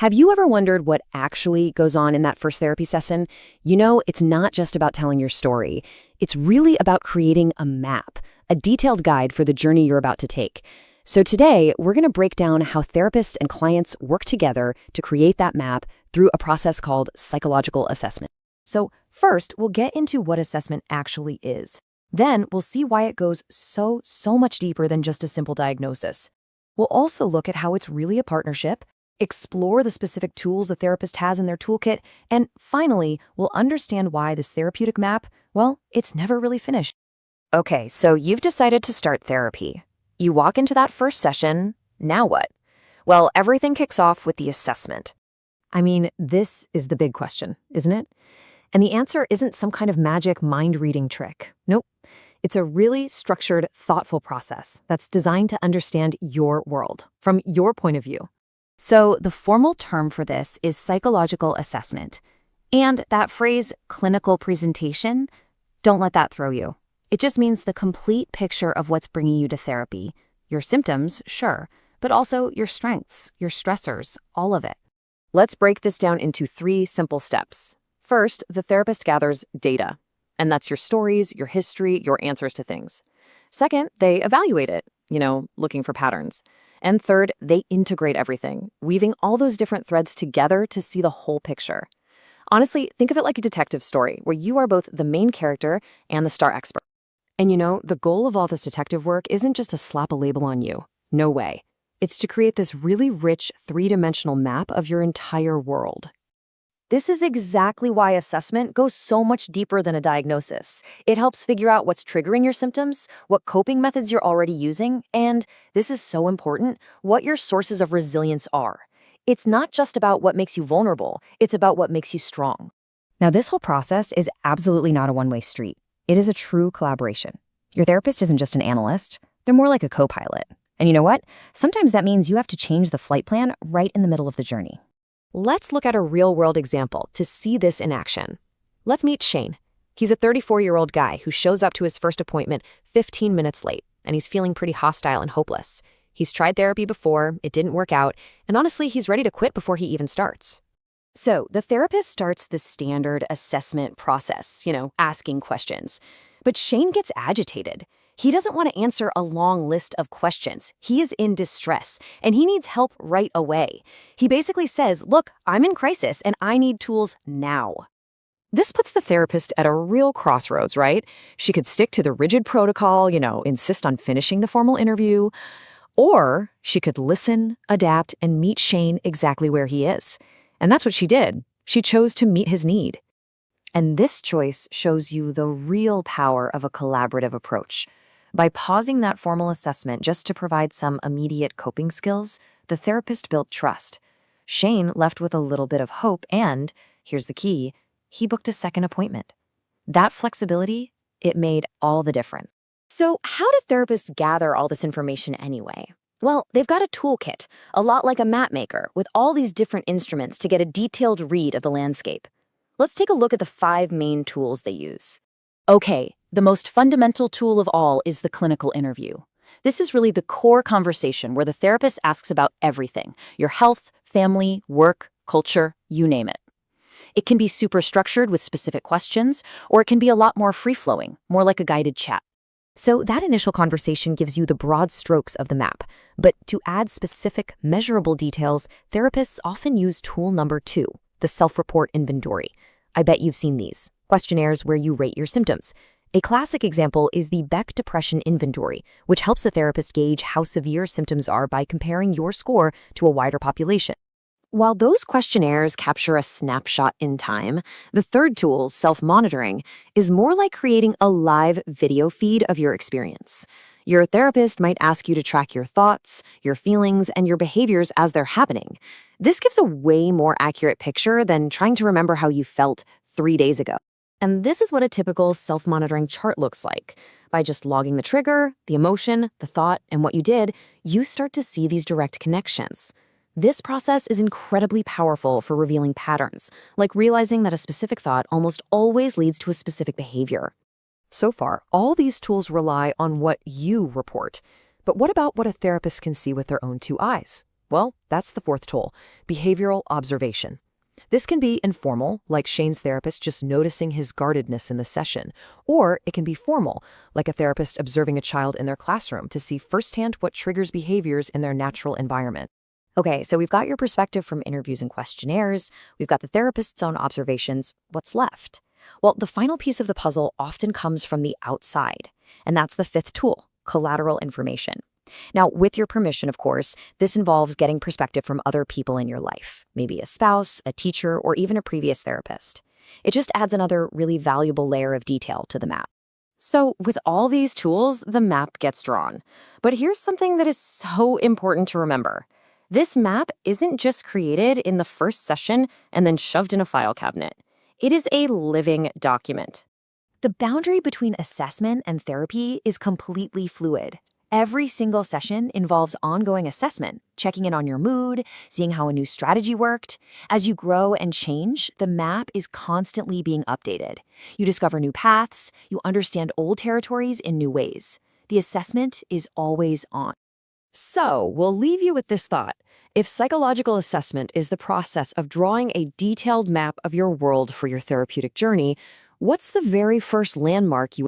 Have you ever wondered what actually goes on in that first therapy session? It's not just about telling your story. It's really about creating a map, a detailed guide for the journey you're about to take. So today, we're going to break down how therapists and clients work together to create that map through a process called psychological assessment. So first, we'll get into what assessment actually is. Then we'll see why it goes so much deeper than just a simple diagnosis. We'll also look at how it's really a partnership, explore the specific tools a therapist has in their toolkit, and finally, we'll understand why this therapeutic map, well, it's never really finished. Okay, so you've decided to start therapy. You walk into that first session, now what? Well, everything kicks off with the assessment. I mean, this is the big question, isn't it? And the answer isn't some kind of magic mind-reading trick. Nope. It's a really structured, thoughtful process that's designed to understand your world from your point of view. So the formal term for this is psychological assessment. And that phrase, clinical presentation, don't let that throw you. It just means the complete picture of what's bringing you to therapy. Your symptoms, sure, but also your strengths, your stressors, all of it. Let's break this down into 3 simple steps. First, the therapist gathers data, and that's your stories, your history, your answers to things. Second, they evaluate it, looking for patterns. And third, they integrate everything, weaving all those different threads together to see the whole picture. Honestly, think of it like a detective story, where you are both the main character and the star expert. And the goal of all this detective work isn't just to slap a label on you. No way. It's to create this really rich, 3-dimensional map of your entire world. This is exactly why assessment goes so much deeper than a diagnosis. It helps figure out what's triggering your symptoms, what coping methods you're already using, and, this is so important, what your sources of resilience are. It's not just about what makes you vulnerable, it's about what makes you strong. Now, this whole process is absolutely not a one-way street. It is a true collaboration. Your therapist isn't just an analyst, they're more like a co-pilot. And you know what? Sometimes that means you have to change the flight plan right in the middle of the journey. Let's look at a real-world example to see this in action. Let's meet Shane. He's a 34-year-old guy who shows up to his first appointment 15 minutes late, and he's feeling pretty hostile and hopeless. He's tried therapy before, it didn't work out, and honestly, he's ready to quit before he even starts. So the therapist starts the standard assessment process, asking questions. But Shane gets agitated. He doesn't want to answer a long list of questions. He is in distress, and he needs help right away. He basically says, look, I'm in crisis, and I need tools now. This puts the therapist at a real crossroads, right? She could stick to the rigid protocol, insist on finishing the formal interview, or she could listen, adapt, and meet Shane exactly where he is. And that's what she did. She chose to meet his need. And this choice shows you the real power of a collaborative approach. By pausing that formal assessment just to provide some immediate coping skills, the therapist built trust. Shane left with a little bit of hope and, here's the key, he booked a second appointment. That flexibility, it made all the difference. So how do therapists gather all this information anyway? Well, they've got a toolkit, a lot like a map maker, with all these different instruments to get a detailed read of the landscape. Let's take a look at the 5 main tools they use. Okay, the most fundamental tool of all is the clinical interview. This is really the core conversation where the therapist asks about everything: your health, family, work, culture, you name it. It can be super structured with specific questions, or it can be a lot more free-flowing, more like a guided chat. So that initial conversation gives you the broad strokes of the map, but to add specific, measurable details, therapists often use tool number 2, the self-report inventory. I bet you've seen these questionnaires where you rate your symptoms. A classic example is the Beck Depression Inventory, which helps the therapist gauge how severe symptoms are by comparing your score to a wider population. While those questionnaires capture a snapshot in time, the third tool, self-monitoring, is more like creating a live video feed of your experience. Your therapist might ask you to track your thoughts, your feelings, and your behaviors as they're happening. This gives a way more accurate picture than trying to remember how you felt 3 days ago. And this is what a typical self-monitoring chart looks like. By just logging the trigger, the emotion, the thought, and what you did, you start to see these direct connections. This process is incredibly powerful for revealing patterns, like realizing that a specific thought almost always leads to a specific behavior. So far, all these tools rely on what you report. But what about what a therapist can see with their own 2 eyes? Well, that's the fourth tool, behavioral observation. This can be informal, like Shane's therapist just noticing his guardedness in the session, or it can be formal, like a therapist observing a child in their classroom to see firsthand what triggers behaviors in their natural environment. Okay, so we've got your perspective from interviews and questionnaires, we've got the therapist's own observations. What's left? Well, the final piece of the puzzle often comes from the outside, and that's the fifth tool, collateral information. Now, with your permission, of course, this involves getting perspective from other people in your life, maybe a spouse, a teacher, or even a previous therapist. It just adds another really valuable layer of detail to the map. So, with all these tools, the map gets drawn. But here's something that is so important to remember. This map isn't just created in the first session and then shoved in a file cabinet. It is a living document. The boundary between assessment and therapy is completely fluid. Every single session involves ongoing assessment, checking in on your mood, seeing how a new strategy worked. As you grow and change, the map is constantly being updated. You discover new paths, you understand old territories in new ways. The assessment is always on. So, we'll leave you with this thought. If psychological assessment is the process of drawing a detailed map of your world for your therapeutic journey, what's the very first landmark you